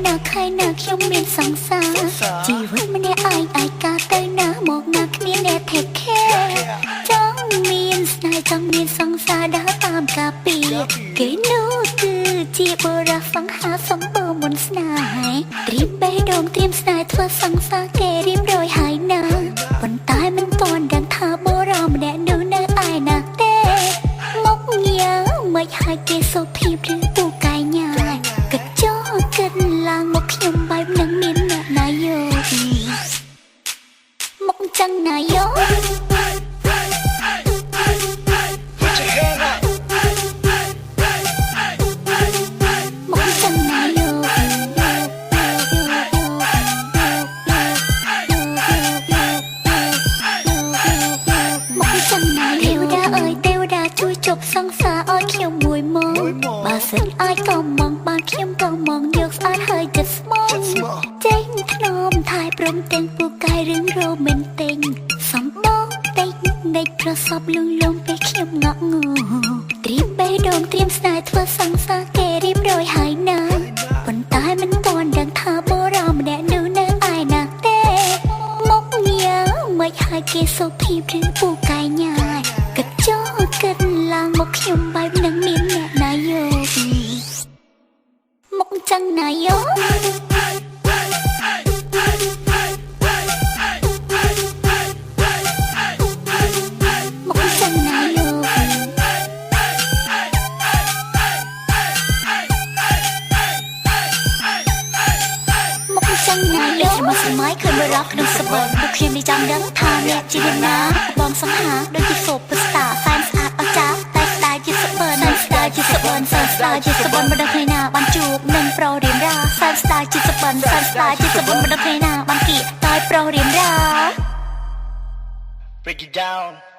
ណាខៃណាខ្ញុំមានសង្សារជីវិតម្នាក់ឯងអាចការទៅណាមកណាគ្មានអ្នក take care ចង់មានស្នេហ៍ចង់មានសង្សារដើរតាមការពីគេនោះគឺជាបរិសង្ហាសម្បូរមុនស្នេហ៍ត្រៀមបេះដូងត្រៀមស្នេហ៍ធ្វើសង្សារគេរៀបរយហើយណាប៉ុន្តែមិនទាន់ដឹងថាបរិសម្នាក់នោះនៅឯណាទេមកញ៉ាមិនហើយគេសុភីព្ឬពូកែញ៉ាគិតចោគិតឡើងមកខ្ញុំបែបនឹងមានអ្នកណាយកមកចឹងណាយកជួយជប់សង្សារឲ្យខ្ញុំមួយមកបើសិនអាចក៏មកបានខ្ញុំក៏មកយកស្អាតហើយចិត្តស្មោះចេញធ្នមថែព្រមទាំងពូកែរឿងរ៉ូមែនទិកសំបងតិចដេកប្រសពលងលងពេលខ្ញុំងក់ងូត្រៀមបេះដូងត្រៀមស្នេហ៍ធ្វើសង្សារគេរៀបរយហើយណាប៉ុន្តែមិនទាន់ដឹងថាបរិសម្នាក់នោះនៅឯណាទេមកញ៉ាមិនហើយគេសុភីព្ឬពូកែញ៉ាគិតចោគិតឡើងមកខ្ញុំបែបនឹងមានអ្នកណាយកមកចឹងណាយកមកចឹងណាយកមកចឹងណាយកមកសម័យឃើញបរិសក្នុងសបល់ពួកខ្ញុំនេះចាំដឹងថាអ្នកជាអ្នកណាបងសង្ហាដូចជាសូបស្តាសែនស្អាតអស្ចារ្យតែស្ដាយជាសបល់ស្ដាយជាសបល់ស្ដាយជាសបល់មិនដឹងថ្ងៃណាបានជួបនឹងប្រុសរៀមរាសែនស្ដាយជាសបល់ស្ដាយជាសបល់មិនដឹងថ្ងៃណាបានគៀកតែប្រុសរៀមរា Break it down